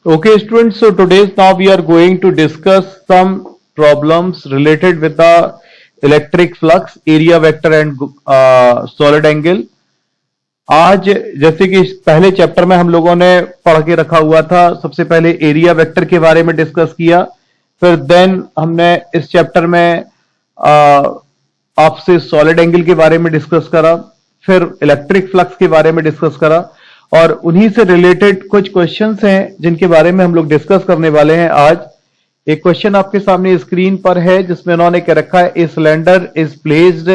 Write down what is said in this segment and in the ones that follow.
Okay, students. So today's now we are going to discuss some problems related with the electric flux, area vector and solid angle. आज जैसे कि पहले chapter में हम लोगों ने पढ़ के रखा हुआ था, सबसे पहले एरिया वेक्टर के बारे में डिस्कस किया, फिर देन हमने इस चैप्टर में आपसे सॉलिड एंगल के बारे में डिस्कस करा, फिर इलेक्ट्रिक फ्लक्स के बारे में डिस्कस करा और उन्हीं से रिलेटेड कुछ क्वेश्चंस हैं जिनके बारे में हम लोग डिस्कस करने वाले हैं आज। एक क्वेश्चन आपके सामने स्क्रीन पर है जिसमें उन्होंने क्या रखा है, a cylinder is placed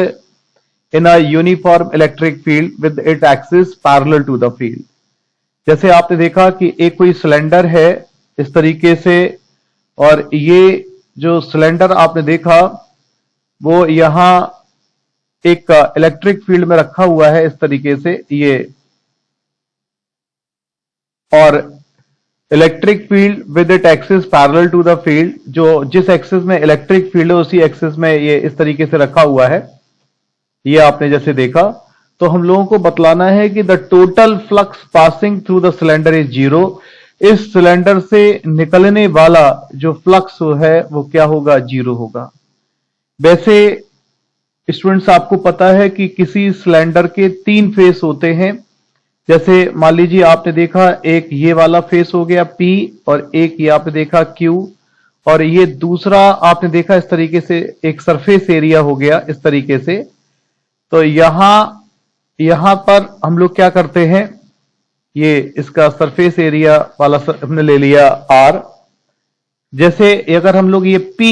in a uniform electric field with it axis parallel to the field. जैसे आपने देखा कि एक कोई सिलेंडर है इस तरीके से, और ये जो सिलेंडर आपने देखा वो यहां एक इलेक्ट्रिक फील्ड में रखा हुआ है इस तरीके से ये, और electric field with it axis parallel to the field, जो जिस एक्सिस में इलेक्ट्रिक फील्ड है उसी एक्सिस में ये इस तरीके से रखा हुआ है। ये आपने जैसे देखा, तो हम लोगों को बतलाना है कि the total flux passing through the cylinder is zero. इस सिलेंडर से निकलने वाला जो फ्लक्स है वो क्या होगा, जीरो होगा। वैसे स्टूडेंट्स आपको पता है कि किसी सिलेंडर के तीन फेस होते हैं। जैसे मान लीजिए आपने देखा एक ये वाला फेस हो गया P, और एक ये आपने देखा Q, और ये दूसरा आपने देखा इस तरीके से एक सरफेस एरिया हो गया इस तरीके से। तो यहां पर हम लोग क्या करते हैं, ये इसका सरफेस एरिया वाला हमने ले लिया R। जैसे अगर हम लोग ये P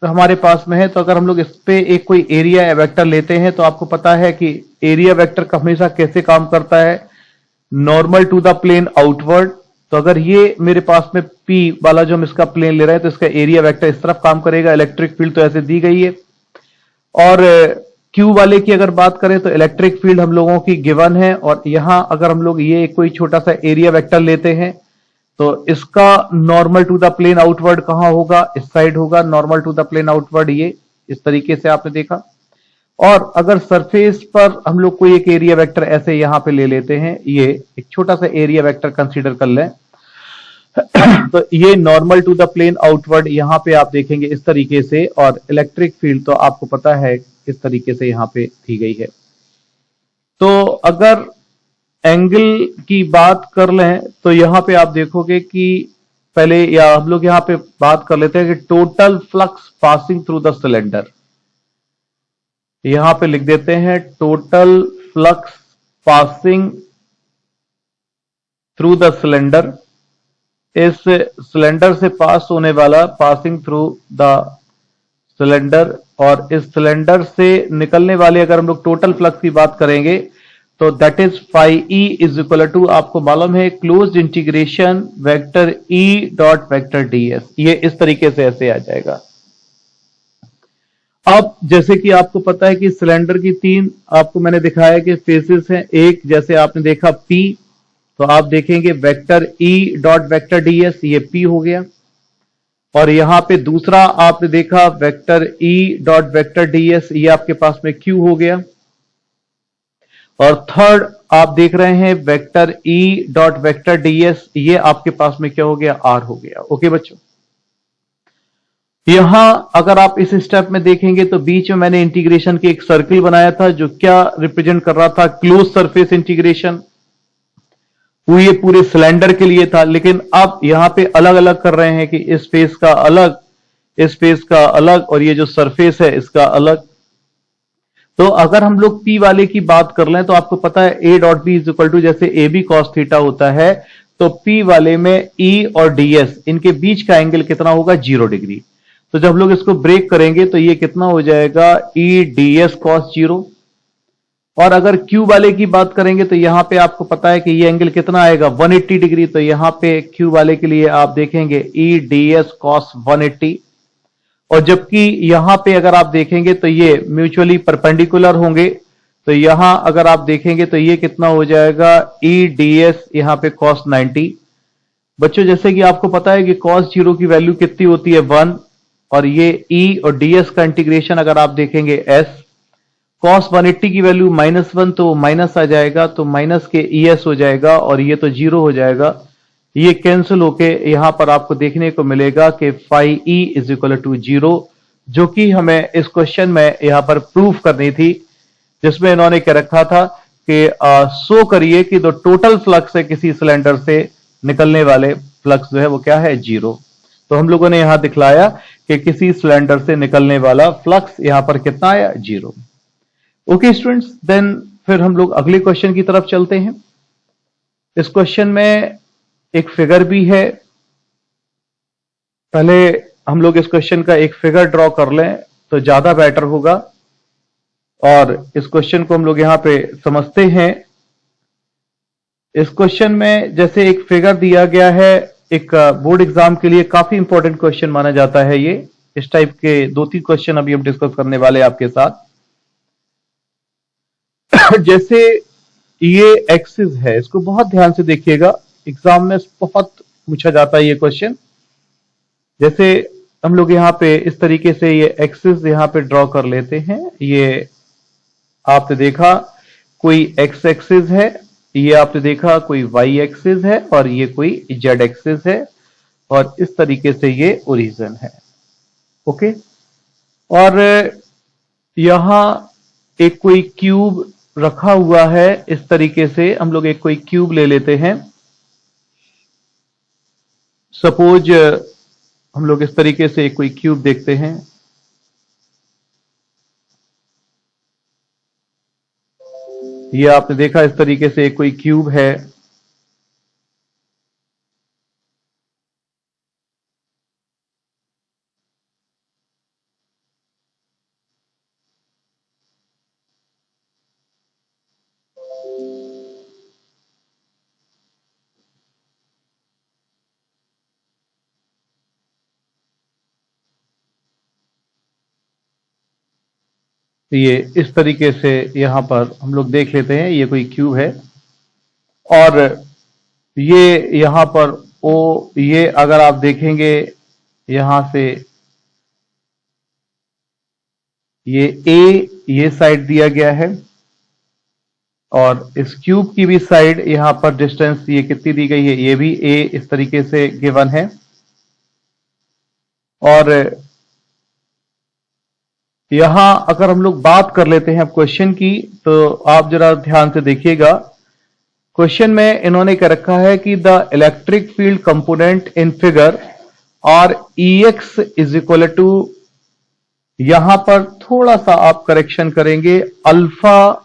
हमारे पास में है, तो अगर हम लोग इस पे एक कोई एरिया वेक्टर लेते हैं तो आपको पता है कि एरिया वेक्टर का हमेशा कैसे काम करता है, normal to the plane outward. तो अगर ये मेरे पास में P वाला जो हम इसका प्लेन ले रहे हैं तो इसका एरिया वेक्टर इस तरफ काम करेगा। इलेक्ट्रिक फील्ड तो ऐसे दी गई है। और Q वाले की अगर बात करें तो इलेक्ट्रिक फील्ड हम लोगों की गिवन है, और यहां अगर हम लोग ये कोई छोटा सा एरिया वेक्टर लेते हैं तो इसका normal to the plane outward कहां होगा, इस साइड होगा। Normal to the plane outward ये इस तरीके से आपने देखा। और अगर सरफेस पर हम लोग कोई एक एरिया वेक्टर ऐसे यहां पे ले लेते हैं, ये एक छोटा सा एरिया वेक्टर कंसीडर कर लें तो ये normal to the plane outward यहां पे आप देखेंगे इस तरीके से, और इलेक्ट्रिक फील्ड तो आपको पता है किस तरीके से यहां पे दी गई है। तो अगर एंगल की बात कर लें तो यहां पे आप देखोगे कि पहले या हम लोग यहां पे बात कर लेते हैं कि total flux passing through the cylinder. यहां पे लिख देते हैं total flux passing through the cylinder. इस सिलेंडर से पास होने वाला, पासिंग थ्रू द सिलेंडर, और इस सिलेंडर से निकलने वाले अगर हम लोग टोटल फ्लक्स की बात करेंगे तो that is phi E is equal to, आपको मालूम है, closed integration vector E dot vector DS. ये इस तरीके से ऐसे आ जाएगा। अब जैसे कि आपको पता है कि सिलेंडर की तीन आपको मैंने दिखाया कि फेसेस हैं। एक जैसे आपने देखा P, तो आप देखेंगे vector E dot vector DS, ये P हो गया। और यहां पे दूसरा आपने देखा vector E dot vector DS, ये आपके पास में Q हो गया। और थर्ड आप देख रहे हैं vector E dot vector DS, ये आपके पास में क्या हो गया, R हो गया। ओके बच्चों, यहां अगर आप इस स्टेप में देखेंगे तो बीच में मैंने इंटीग्रेशन की एक सर्किल बनाया था जो क्या रिप्रेजेंट कर रहा था, क्लोज सरफेस इंटीग्रेशन। वो ये पूरे सिलेंडर के लिए था, लेकिन अब यहां पे अलग अलग कर रहे हैं कि इस फेस का अलग, इस फेस का अलग, और ये जो सरफेस है इसका अलग। तो अगर हम लोग P वाले की बात कर लें तो आपको पता है A dot B is equal to, जैसे ए बी कॉस थीटा होता है, तो P वाले में E और DS इनके बीच का एंगल कितना होगा, 0 डिग्री। तो जब हम लोग इसको ब्रेक करेंगे तो ये कितना हो जाएगा, E ds cos 0। और अगर Q वाले की बात करेंगे तो यहां पे आपको पता है कि ये एंगल कितना आएगा, 180 डिग्री। तो यहां पे Q वाले के लिए आप देखेंगे E ds cos 180। और जबकि यहां पे अगर आप देखेंगे तो ये म्यूचुअली परपेंडिकुलर होंगे। तो यहां अगर आप देखेंगे तो ये कितना हो जाएगा, E ds यहां पे cos 90। बच्चों जैसे कि आपको पता है कि cos 0 की वैल्यू कितनी होती है, 1, और ये E और ds का इंटीग्रेशन अगर आप देखेंगे S, cos 180 की वैल्यू -1, तो माइनस आ जाएगा, तो माइनस के ES हो जाएगा, और ये तो 0 हो जाएगा। ये कैंसिल होके यहां पर आपको देखने को मिलेगा कि phi e is equal to 0, जो कि हमें इस क्वेश्चन में यहां पर प्रूफ करनी थी, जिसमें इन्होंने क्या रखा था कि शो करिए कि जो टोटल फ्लक्स है किसी सिलेंडर से निकलने वाले फ्लक्स जो है वो क्या है, 0। तो हम लोगों ने यहां दिखलाया कि किसी सिलेंडर से निकलने वाला फ्लक्स यहां पर कितना आया, 0। ओके स्टूडेंट्स, देन फिर हम लोग अगले क्वेश्चन की तरफ चलते हैं। इस क्वेश्चन में एक फिगर भी है। पहले हम लोग इस क्वेश्चन का एक फिगर ड्रॉ कर लें तो ज्यादा बेटर होगा, और इस क्वेश्चन को हम लोग यहां पे समझते हैं। इस क्वेश्चन में जैसे एक फिगर दिया गया है, एक बोर्ड एग्जाम के लिए काफी इंपॉर्टेंट क्वेश्चन माना जाता है ये। इस टाइप के 2-3 क्वेश्चन अभी हम डिस्कस करने वाले हैं आपके साथ। जैसे ये एक्सिस है, इसको बहुत ध्यान से देखिएगा, एग्जाम में बहुत पूछा जाता है ये क्वेश्चन। जैसे हम लोग यहां पे इस तरीके से ये एक्सिस यहां पे ड्रॉ कर लेते हैं। ये आपने देखा कोई एक्स एक्सिस है, ये आपने देखा कोई वाई एक्सिस है, और ये कोई जेड एक्सिस है, और इस तरीके से ये ओरिजिन है। ओके, और यहां एक कोई क्यूब रखा हुआ है। इस तरीके से हम लोग एक कोई क्यूब ले लेते हैं। सपोज हम लोग इस तरीके से एक कोई क्यूब देखते हैं। ये आपने देखा इस तरीके से एक कोई क्यूब है। ये इस तरीके से यहां पर हम लोग देख लेते हैं, ये कोई क्यूब है, और ये यहां पर ओ, ये अगर आप देखेंगे यहां से ये ए, ये साइड दिया गया है, और इस क्यूब की भी साइड यहां पर डिस्टेंस ये कितनी दी गई है, ये भी ए इस तरीके से गिवन है। और यहां अगर हम लोग बात कर लेते हैं अब क्वेश्चन की, तो आप जरा ध्यान से देखिएगा। क्वेश्चन में इन्होंने क्या रखा है कि the electric field component in figure are E X is equal to, यहां पर थोड़ा सा आप करेक्शन करेंगे, अल्फा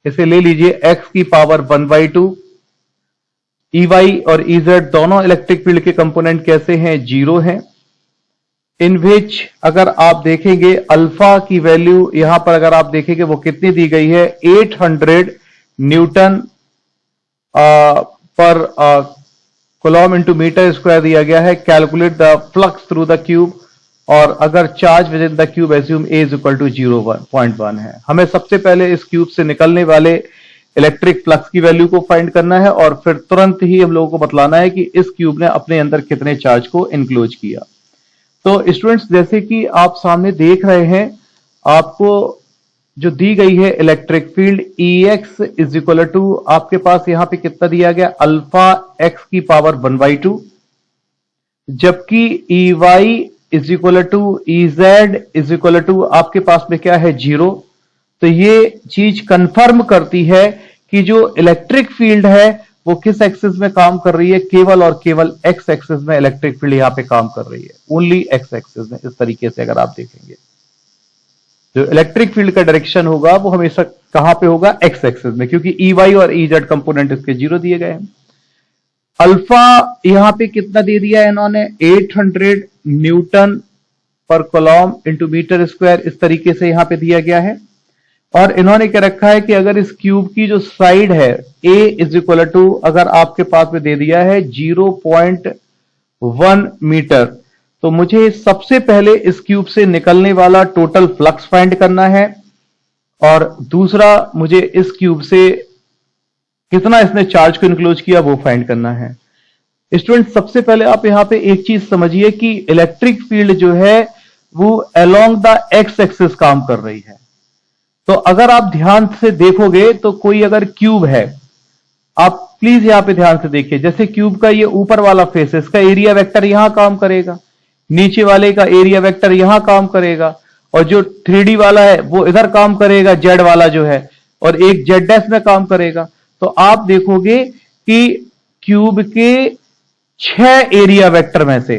इसे ले लीजिए एक्स की पावर 1/2। ई वाई और ई जेड दोनों इलेक्ट्रिक फील्ड के कंपोनेंट कैसे हैं, 0 हैं। इन विच अगर आप देखेंगे अल्फा की वैल्यू यहां पर अगर आप देखेंगे वो कितनी दी गई है, 800 न्यूटन पर कूलम इंटू मीटर स्क्वायर दिया गया है। Calculate the flux through the cube, और अगर charge within the cube assume a is equal to 0.1 है। हमें सबसे पहले इस क्यूब से निकलने वाले इलेक्ट्रिक फ्लक्स की वैल्यू को फाइंड करना है, और फिर तुरंत ही हम लोगों को बतलाना है कि इस क्यूब ने अपने अंदर कितने चार्ज को इंक्लोज किया। तो स्टूडेंट्स, जैसे कि आप सामने देख रहे हैं, आपको जो दी गई है electric field E X is equal to, आपके पास यहां पे कितना दिया गया, अल्फा एक्स की पावर 1/2, जबकि E Y is equal to E Z is equal to आपके पास में क्या है, 0। तो ये चीज कंफर्म करती है कि जो इलेक्ट्रिक फील्ड है वो किस एक्सिस में काम कर रही है, केवल और केवल एक्स एक्सिस में इलेक्ट्रिक फील्ड यहां पे काम कर रही है, ओनली एक्स एक्सिस में। इस तरीके से अगर आप देखेंगे जो इलेक्ट्रिक फील्ड का डायरेक्शन होगा वो हमेशा कहां पे होगा, एक्स एक्सिस में, क्योंकि ई वाई और ई जेड कंपोनेंट इसके 0 दिए गए हैं। अल्फा यहां पे कितना दे दिया है इन्होंने, 800 न्यूटन पर कूलम इंटू मीटर स्क्वायर, इस तरीके से यहां पे दिया गया है। और इन्होंने क्या रखा है कि अगर इस क्यूब की जो साइड है a इज इक्वल टू, अगर आपके पास में दे दिया है 0.1 मीटर, तो मुझे सबसे पहले इस क्यूब से निकलने वाला टोटल फ्लक्स फाइंड करना है, और दूसरा मुझे इस क्यूब से कितना इसने चार्ज को इंक्लोज किया वो फाइंड करना है। स्टूडेंट, सबसे पहले आप यहां पे एक चीज समझिए कि इलेक्ट्रिक फील्ड जो है वो अलोंग द एक्स एक्सिस काम कर रही है। तो अगर आप ध्यान से देखोगे तो कोई अगर क्यूब है, आप प्लीज यहां पे ध्यान से देखिए, जैसे क्यूब का ये ऊपर वाला फेस है, इसका एरिया वेक्टर यहां काम करेगा, नीचे वाले का एरिया वेक्टर यहां काम करेगा, और जो 3D वाला है वो इधर काम करेगा, जेड वाला जो है, और एक जेड डैश में काम करेगा। तो आप देखोगे कि क्यूब के 6 एरिया वेक्टर में से,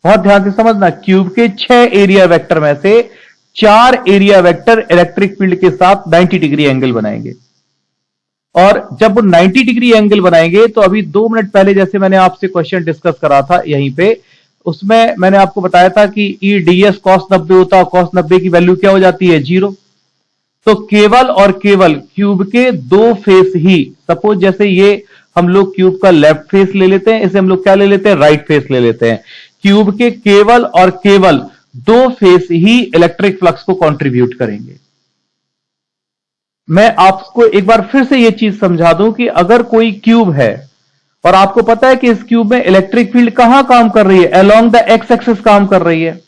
बहुत ध्यान से समझना, क्यूब के 6 एरिया वेक्टर में से 4 एरिया वेक्टर इलेक्ट्रिक फील्ड के साथ 90 डिग्री एंगल बनाएंगे। और जब वो 90 डिग्री एंगल बनाएंगे तो अभी 2 मिनट पहले जैसे मैंने आपसे क्वेश्चन डिस्कस करा था यहीं पे, उसमें मैंने आपको बताया था कि ई डी एस कॉस 90 होता है, कॉस 90 की वैल्यू क्या हो जाती है, 0। तो केवल और केवल क्यूब के 2 फेस ही, सपोज जैसे ये हम लोग क्यूब का लेफ्ट फेस ले लेते हैं, इसे हम लोग क्या ले लेते हैं, राइट फेस ले लेते हैं। क्यूब के केवल और केवल 2 फेस ही इलेक्ट्रिक फ्लक्स को कंट्रीब्यूट करेंगे। मैं आपको एक बार फिर से यह चीज समझा दूं कि अगर कोई क्यूब है और आपको पता है कि इस क्यूब में इलेक्ट्रिक फील्ड कहां काम कर रही है, अलोंग द एक्स एक्सिस काम कर रही है,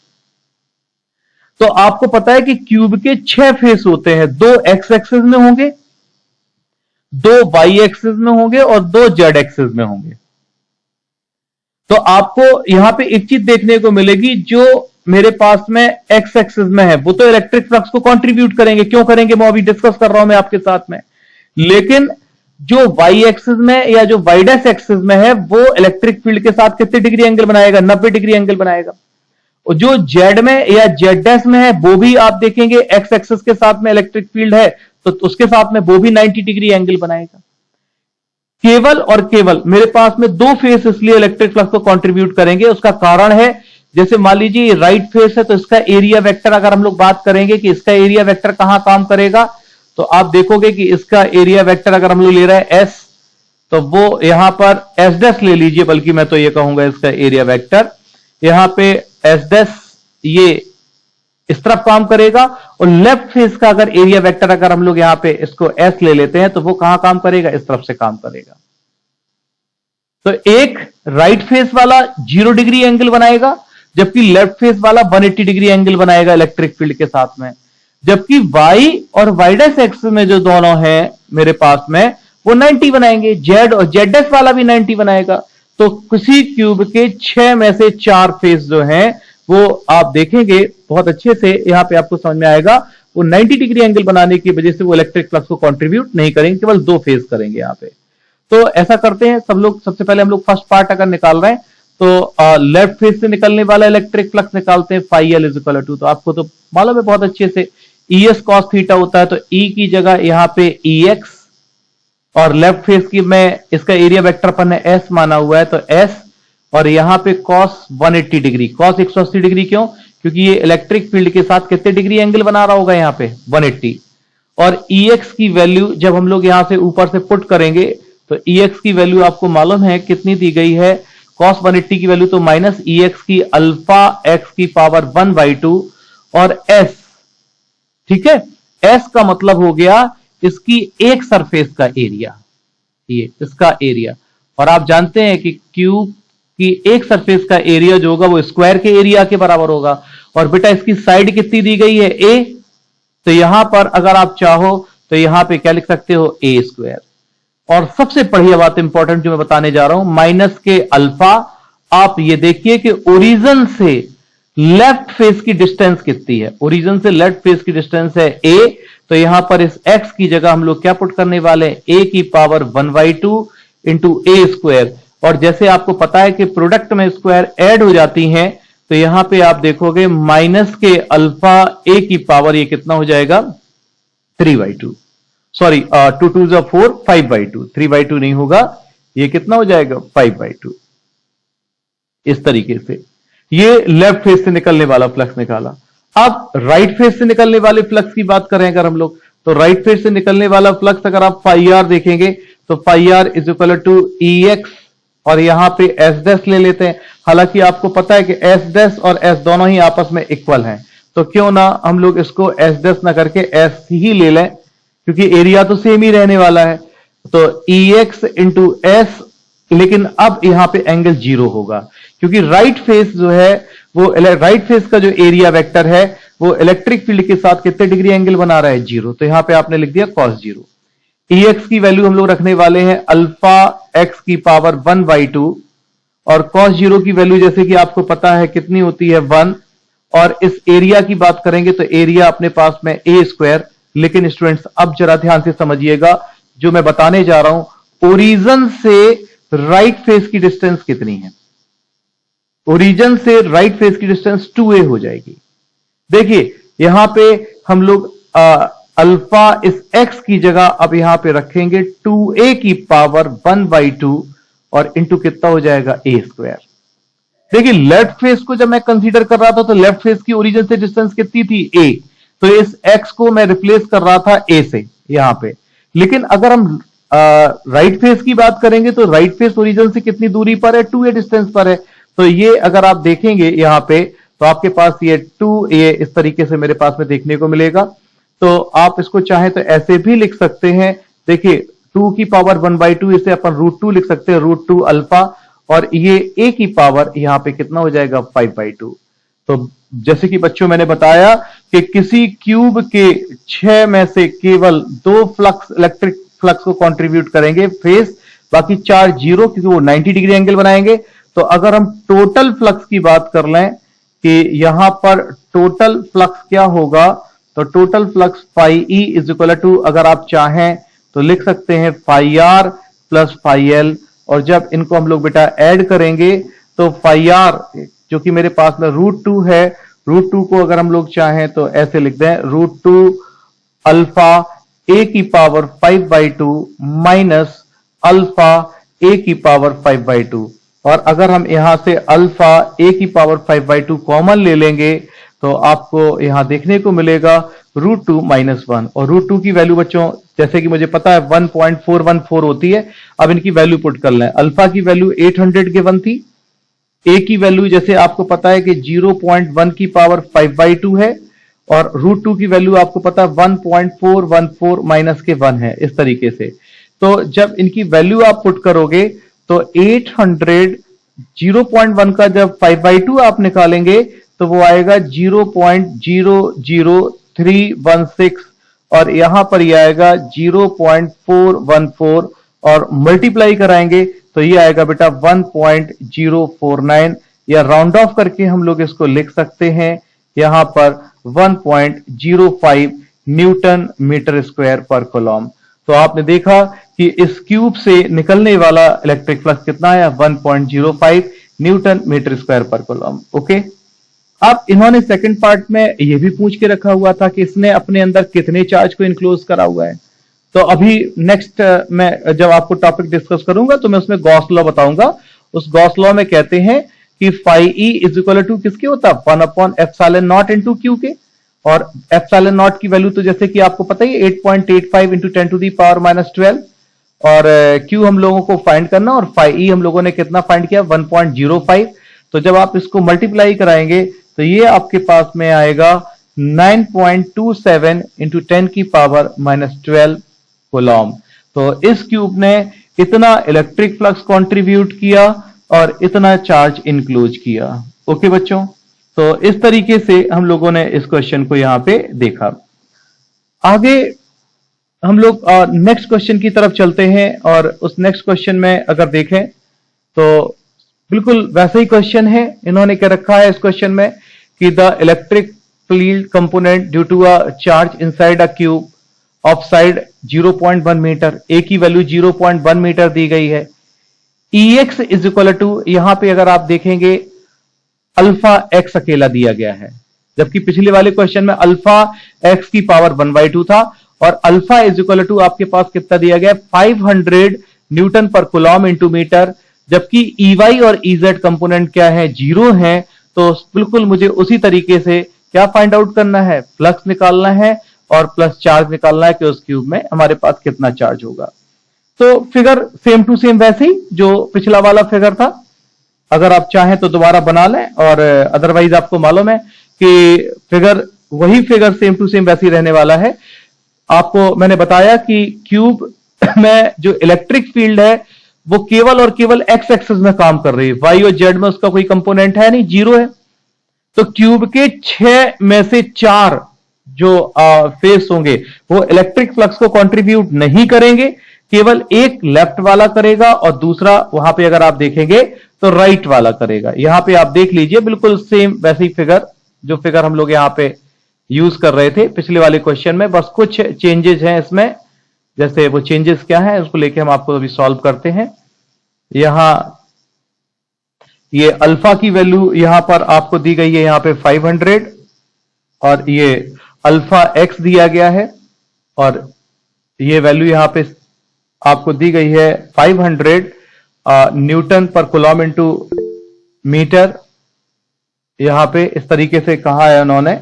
तो आपको पता है कि क्यूब के 6 फेस होते हैं, 2 एक्स एक्सिस में होंगे, 2 वाई एक्सिस में होंगे और 2 जेड एक्सिस में होंगे। तो आपको यहां पे एक चीज देखने को मिलेगी, जो मेरे पास में एक्स एक्सिस में है वो तो इलेक्ट्रिक फ्लक्स को कंट्रीब्यूट करेंगे, क्यों करेंगे मैं अभी डिस्कस कर रहा हूं मैं आपके साथ में, लेकिन जो वाई एक्सिस में या जो वाई डैश एक्सिस में है वो इलेक्ट्रिक फील्ड के साथ कितने डिग्री एंगल बनाएगा, 90 डिग्री एंगल बनाएगा। और जो जेड में या जेड डैश में है वो भी आप देखेंगे एक्स एक्सिस के साथ में इलेक्ट्रिक फील्ड है तो उसके साथ में वो भी 90 डिग्री एंगल बनाएगा। केवल और केवल मेरे पास में 2 फेस इसलिए इलेक्ट्रिक फ्लक्स को कंट्रीब्यूट करेंगे, उसका कारण है, जैसे मान लीजिए राइट फेस है तो इसका एरिया वेक्टर अगर हम लोग बात करेंगे कि इसका एरिया वेक्टर कहां काम करेगा, तो आप देखोगे कि इसका एरिया वेक्टर अगर हम लोग ले रहे हैं एस, तो वो यहां पर एस डैश ले लीजिए, बल्कि मैं तो ये कहूंगा इसका एरिया वेक्टर यहां पे एस डैश ये इस तरफ काम करेगा, और लेफ्ट फेस का अगर एरिया वेक्टर अगर हम लोग यहां पे इसको एस ले लेते हैं तो वो कहां काम करेगा, इस तरफ से काम करेगा। तो एक राइट फेस वाला 0 डिग्री एंगल बनाएगा, जबकि लेफ्ट फेस वाला 180 डिग्री एंगल बनाएगा इलेक्ट्रिक फील्ड के साथ में, जबकि वाई और वाई डैश एक्सिस में जो दोनों हैं मेरे पास में वो 90 बनाएंगे, जेड और जेड डैश वाला भी 90 बनाएगा। तो किसी क्यूब के 6 में से 4 फेस जो हैं वो आप देखेंगे बहुत अच्छे से, यहां पे आपको समझ में आएगा, वो 90 डिग्री एंगल बनाने की वजह से वो इलेक्ट्रिक फ्लक्स को कंट्रीब्यूट नहीं करेंगे, केवल 2 फेस करेंगे यहां पे। तो ऐसा करते हैं सब लोग, सबसे पहले हम लोग फर्स्ट पार्ट अगर निकाल रहे हैं तो लेफ्ट फेस से निकलने वाला इलेक्ट्रिक फ्लक्स निकालते हैं, phi L is equal to, तो आपको तो मालूम है बहुत अच्छे से, ई एस कॉस थीटा होता है, तो ई की जगह यहां पे ई एक्स, और लेफ्ट फेस की में इसका एरिया वेक्टर अपन ने एस माना हुआ है तो एस, और यहां पे कॉस 180 डिग्री, कॉस 180 डिग्री क्यों, क्योंकि ये इलेक्ट्रिक फील्ड के साथ कितने डिग्री एंगल बना रहा होगा यहां पे 180, और ई एक्स की वैल्यू जब हम लोग यहां से ऊपर से पुट करेंगे तो ई एक्स की वैल्यू आपको मालूम है कितनी दी गई है, कॉस 180 की वैल्यू तो माइनस ई एक्स की अल्फा एक्स की पावर 1/2 और एस, ठीक है, एस का मतलब हो गया इसकी एक सरफेस का एरिया, ये इसका एरिया, और आप जानते हैं कि क्यूब की एक सरफेस का एरिया जो होगा वो स्क्वायर के एरिया के बराबर होगा, और बेटा इसकी साइड कितनी दी गई है, ए, तो यहां पर अगर आप चाहो तो यहां पे क्या लिख सकते हो, ए स्क्वायर। और सबसे बढ़िया बात इंपॉर्टेंट जो मैं बताने जा रहा हूं, माइनस के अल्फा, आप ये देखिए कि ओरिजिन से लेफ्ट फेस की डिस्टेंस कितनी है, ओरिजिन से लेफ्ट फेस की डिस्टेंस है ए, तो यहां पर इस x की जगह हम लोग क्या पुट करने वाले हैं, a की पावर 1/2 इंटू ए स्क्वायर, और जैसे आपको पता है कि प्रोडक्ट में स्क्वायर ऐड हो जाती हैं, तो यहां पे आप देखोगे माइनस के अल्फा a की पावर ये कितना हो जाएगा 3/2, सॉरी 2 2 4, 5/2, 3/2 नहीं होगा, ये कितना हो जाएगा 5/2। इस तरीके से ये लेफ्ट फेस से निकलने वाला फ्लक्स निकाला। अब राइट फेस से निकलने वाले फ्लक्स की बात करें अगर हम लोग, तो राइट फेस से निकलने वाला फ्लक्स अगर आप फाई आर देखेंगे तो phi R is equal to E X, और यहां पे एस डैश ले लेते हैं, हालांकि आपको पता है कि एस डैश और एस दोनों ही आपस में इक्वल हैं, तो क्यों ना हम लोग इसको एस डैश ना करके एस ही ले लें, क्योंकि एरिया तो सेम ही रहने वाला है, तो ई एक्स इंटू एस, लेकिन अब यहां पे एंगल 0 होगा, क्योंकि राइट फेस जो है वो राइट फेस का जो एरिया वेक्टर है वो इलेक्ट्रिक फील्ड के साथ कितने डिग्री एंगल बना रहा है 0, तो यहां पे आपने लिख दिया cos 0। Ex की वैल्यू हम लोग रखने वाले हैं अल्फा एक्स की पावर 1/2 और कॉस जीरो की वैल्यू जैसे कि आपको पता है कितनी होती है 1। और इस एरिया की बात करेंगे तो एरिया अपने पास में ए स्क्वायर। लेकिन स्टूडेंट्स अब जरा ध्यान से समझिएगा जो मैं बताने जा रहा हूं, ओरिजिन से राइट फेस की डिस्टेंस कितनी है। ओरिजिन से राइट फेस की डिस्टेंस 2a हो जाएगी। देखिए यहां पे हम लोग अल्फा इस x की जगह अब यहां पे रखेंगे 2a की पावर 1/2 और इंटू कितना हो जाएगा a स्क्वायर। देखिए लेफ्ट फेस को जब मैं कंसीडर कर रहा था तो लेफ्ट फेस की ओरिजिन से डिस्टेंस कितनी थी a, तो इस x को मैं रिप्लेस कर रहा था a से यहां पे। लेकिन अगर हम राइट फेस की बात करेंगे तो राइट फेस ओरिजिन से कितनी दूरी पर है, 2a डिस्टेंस पर है। तो ये अगर आप देखेंगे यहां पे तो आपके पास ये 2a इस तरीके से मेरे पास में देखने को मिलेगा। तो आप इसको चाहें तो ऐसे भी लिख सकते हैं। देखिए 2 की पावर 1/2 इसे अपन √2 लिख सकते हैं, √2 अल्फा, और ये a की पावर यहां पे कितना हो जाएगा 5/2। तो जैसे कि बच्चों मैंने बताया कि किसी क्यूब के 6 में से केवल 2 फ्लक्स इलेक्ट्रिक फ्लक्स को कंट्रीब्यूट करेंगे फेस, बाकी 4 जीरो, क्योंकि वो 90 डिग्री एंगल बनाएंगे। तो अगर हम टोटल फ्लक्स की बात कर लें कि यहां पर टोटल फ्लक्स क्या होगा, तो total flux phi E is equal to, अगर आप चाहें तो लिख सकते हैं phi R plus phi L. और जब इनको हम लोग बेटा ऐड करेंगे तो फाई आर जो कि मेरे पास में √2 है, √2 को अगर हम लोग चाहें तो ऐसे लिख दें √2 अल्फा a की पावर 5/2 माइनस अल्फा a की पावर 5/2। और अगर हम यहां से अल्फा a की पावर 5/2 कॉमन ले लेंगे तो आपको यहां देखने को मिलेगा √2 - 1। और √2 की वैल्यू बच्चों जैसे कि मुझे पता है 1.414 होती है। अब इनकी वैल्यू पुट कर लें। अल्फा की वैल्यू 800 गिवन थी, a की वैल्यू जैसे आपको पता है कि 0.1 की पावर 5/2 है, और √2 की वैल्यू आपको पता है 1.414 माइनस के 1 है, इस तरीके से। तो जब इनकी वैल्यू आप पुट करोगे तो 800 0.1 का जब 5/2 आप निकालेंगे तो वो आएगा 0.00316, और यहां पर ये आएगा 0.414, और मल्टीप्लाई कराएंगे तो ये आएगा बेटा 1.049, या राउंड ऑफ करके हम लोग इसको लिख सकते हैं यहां पर 1.05 न्यूटन मीटर स्क्वायर पर कूलम। तो आपने देखा कि इस क्यूब से निकलने वाला इलेक्ट्रिक फ्लक्स कितना है, 1.05 न्यूटन मीटर स्क्वायर पर कूलम। ओके, अब इन्होंने सेकंड पार्ट में यह भी पूछ के रखा हुआ था कि इसने अपने अंदर कितने चार्ज को इंक्लोज करा हुआ है। तो अभी नेक्स्ट मैं जब आपको टॉपिक डिस्कस करूंगा तो मैं उसमें गॉस लॉ बताऊंगा। उस गॉस लॉ में कहते हैं कि phi E is equal to किसके होता है, 1/ε0 इंटू क्यू के। और ε0 की वैल्यू तो जैसे कि आपको पता ही 8.85 इंटू 10⁻⁻12, और क्यू हम लोगों को फाइंड करना, और फाई ई हम लोगों ने कितना फाइंड किया 1.05। तो जब आप इसको मल्टीप्लाई कराएंगे तो ये आपके पास में आएगा 9.27 इंटू 10⁻⁻12 कूलम। तो इस क्यूब ने इतना इलेक्ट्रिक फ्लक्स कंट्रीब्यूट किया और इतना चार्ज इंक्लोज किया। ओके बच्चों, तो इस तरीके से हम लोगों ने इस क्वेश्चन को यहां पे देखा। आगे हम लोग नेक्स्ट क्वेश्चन की तरफ चलते हैं, और उस नेक्स्ट क्वेश्चन में अगर देखें तो बिल्कुल वैसा ही क्वेश्चन है। इन्होंने क्या रखा है इस क्वेश्चन में कि the electric field component due to a charge inside a cube of side 0.1 metre, A की वैल्यू 0.1 मीटर दी गई है। Ex इज इक्वल टू, यहां पे अगर आप देखेंगे अल्फा एक्स अकेला दिया गया है, जबकि पिछले वाले क्वेश्चन में अल्फा एक्स की पावर 1/2 था, और अल्फा इज इक्वल टू आपके पास कितना दिया गया है 500 न्यूटन पर कूलम इंटू मीटर, जबकि EY और EZ कंपोनेंट क्या है, जीरो है। तो बिल्कुल मुझे उसी तरीके से क्या फाइंड आउट करना है, फ्लक्स निकालना है और प्लस चार्ज निकालना है कि उस क्यूब में हमारे पास कितना चार्ज होगा। तो फिगर सेम टू सेम वैसे ही जो पिछला वाला फिगर था, अगर आप चाहें तो दोबारा बना लें, और अदरवाइज आपको मालूम है कि फिगर वही फिगर सेम टू सेम वैसे ही रहने वाला है। आपको मैंने बताया कि क्यूब में जो इलेक्ट्रिक फील्ड है वो केवल और केवल एक्स एक्सिस में काम कर रही है, वाई और जेड में उसका कोई कंपोनेंट है नहीं, जीरो है। तो क्यूब के 6 में से 4 जो फेस होंगे वो इलेक्ट्रिक फ्लक्स को कंट्रीब्यूट नहीं करेंगे, केवल एक लेफ्ट वाला करेगा और दूसरा वहां पे अगर आप देखेंगे तो राइट वाला करेगा। यहां पे आप देख लीजिए बिल्कुल सेम वैसी फिगर, जो फिगर हम लोग यहां पे यूज कर रहे थे पिछले वाले क्वेश्चन में, बस कुछ चेंजेस हैं इसमें। जैसे वो चेंजेस क्या है उसको लेके हम आपको अभी सॉल्व करते हैं। यहां ये अल्फा की वैल्यू यहां पर आपको दी गई है यहां पे 500, और ये अल्फा एक्स दिया गया है, और ये वैल्यू यहां पे आपको दी गई है 500 न्यूटन पर कूलम इंटू मीटर। यहां पे इस तरीके से कहा है उन्होंने।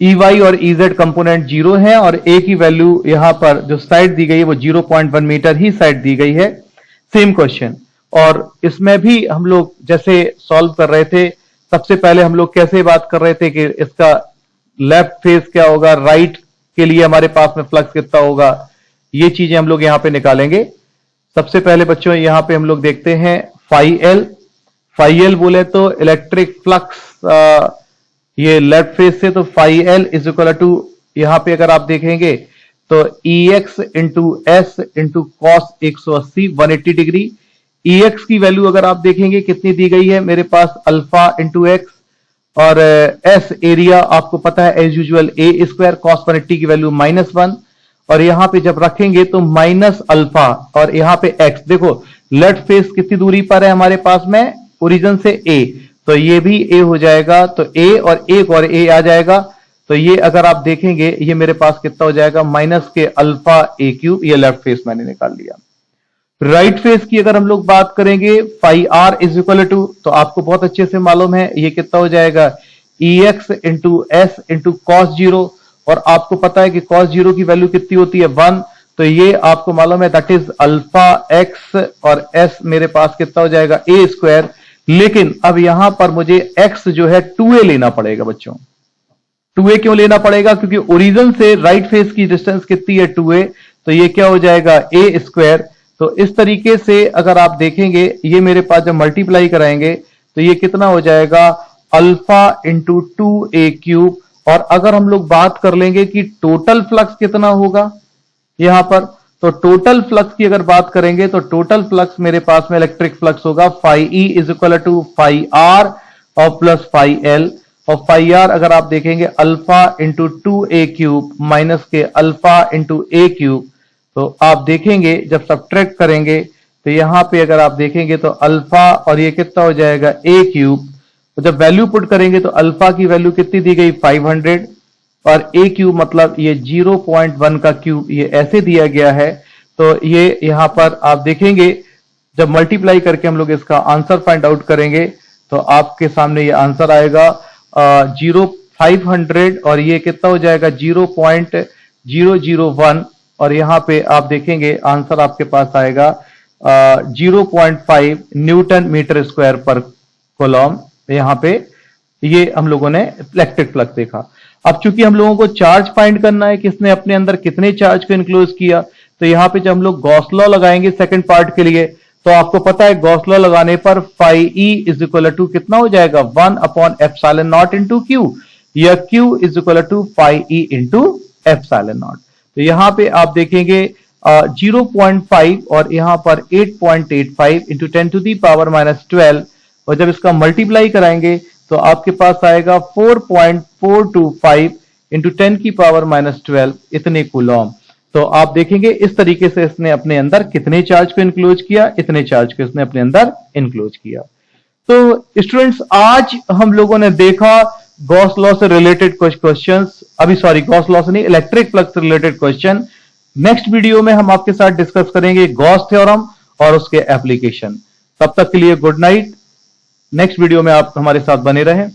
EY और EZ कंपोनेंट 0 है, और A की वैल्यू यहां पर जो साइड दी गई है वो 0.1 मीटर ही साइड दी गई है। सेम क्वेश्चन, और इसमें भी हम लोग जैसे सॉल्व कर रहे थे, सबसे पहले हम लोग कैसे बात कर रहे थे कि इसका लेफ्ट फेस क्या होगा, राइट के लिए हमारे पास में फ्लक्स कितना होगा, ये चीजें हम लोग यहां पे निकालेंगे। सबसे पहले बच्चों यहां पे हम लोग देखते हैं फाई एल बोले तो इलेक्ट्रिक फ्लक्स ये लेफ्ट फेस से, तो phi L is equal to यहां पे अगर आप देखेंगे तो EX into S into cos 180 180 degree. EX की वैल्यू अगर आप देखेंगे कितनी दी गई है मेरे पास, अल्फा इंटू एक्स, और एस एरिया आपको पता है as usual A square, cos 180 की वैल्यू -1, और यहां पे जब रखेंगे तो माइनस अल्फा, और यहां पे एक्स। देखो लेफ्ट फेस कितनी दूरी पर है हमारे पास में ओरिजिन से ए, तो ये भी ए हो जाएगा, तो ए और एक और ए आ जाएगा, तो ये अगर आप देखेंगे ये मेरे पास कितना हो जाएगा, माइनस के अल्फा ए क्यूब। ये लेफ्ट फेस मैंने निकाल लिया। राइट फेस की अगर हम लोग बात करेंगे phi R is equal to, तो आपको बहुत अच्छे से मालूम है ये कितना हो जाएगा, EX into S into cos 0, और आपको पता है कि कॉस 0 की वैल्यू कितनी होती है 1, तो ये आपको मालूम है दैट इज अल्फा एक्स, और एस मेरे पास कितना हो जाएगा ए स्क्वायर। लेकिन अब यहां पर मुझे x जो है 2a लेना पड़ेगा बच्चों। 2a क्यों लेना पड़ेगा, क्योंकि ओरिजिन से राइट फेस की डिस्टेंस कितनी है 2a, तो ये क्या हो जाएगा a स्क्वायर। तो इस तरीके से अगर आप देखेंगे ये मेरे पास जब मल्टीप्लाई कराएंगे तो ये कितना हो जाएगा, अल्फा इंटू 2a क्यूब। और अगर हम लोग बात कर लेंगे कि टोटल फ्लक्स कितना होगा यहां पर, तो टोटल फ्लक्स की अगर बात करेंगे तो टोटल फ्लक्स मेरे पास में इलेक्ट्रिक फ्लक्स होगा phi E is equal to phi R और प्लस फाई एल। और फाई आर अगर आप देखेंगे alpha into 2a cube minus के अल्फा इंटू ए क्यूब। तो आप देखेंगे जब सब्ट्रैक्ट करेंगे तो यहां पे अगर आप देखेंगे तो अल्फा और ये कितना हो जाएगा ए क्यूब। तो जब वैल्यू पुट करेंगे तो अल्फा की वैल्यू कितनी दी गई 500, और ए क्यूब मतलब ये 0.1 का क्यूब ये ऐसे दिया गया है। तो ये यहां पर आप देखेंगे जब मल्टीप्लाई करके हम लोग इसका आंसर फाइंड आउट करेंगे तो आपके सामने ये आंसर आएगा 500, और ये कितना हो जाएगा 0.001, और यहां पे आप देखेंगे आंसर आपके पास आएगा 0.5 न्यूटन मीटर स्क्वायर पर कूलम। यहां पे ये हम लोगों ने इलेक्ट्रिक फ्लक्स देखा। अब चूंकि हम लोगों को चार्ज फाइंड करना है किसने अपने अंदर कितने चार्ज को इंक्लोज किया, तो यहां पे जब हम लोग गॉस लॉ लगाएंगे सेकंड पार्ट के लिए, तो आपको पता है गॉस लॉ लगाने पर phi E is equal to कितना हो जाएगा 1/एप्सिलॉन नॉट इंटू क्यू, या Q is equal to phi E into epsilon naught. तो यहां पे आप देखेंगे 0.5 और यहां पर 8.85 इंटू 10⁻⁻12, और जब इसका मल्टीप्लाई कराएंगे तो आपके पास आएगा 4.425 इंटू 10⁻⁻12 इतने कूलम। तो आप देखेंगे इस तरीके से इसने अपने अंदर कितने चार्ज को इंक्लोज किया, इतने चार्ज को इसने अपने अंदर इंक्लोज किया। तो स्टूडेंट्स आज हम लोगों ने देखा गॉस लॉ से रिलेटेड कुछ क्वेश्चंस, गॉस लॉ से नहीं, इलेक्ट्रिक फ्लक्स से रिलेटेड क्वेश्चन। नेक्स्ट वीडियो में हम आपके साथ डिस्कस करेंगे गॉस थ्योरम और उसके एप्लीकेशन। तब तक के लिए गुड नाइट। नेक्स्ट वीडियो में आप हमारे साथ बने रहें।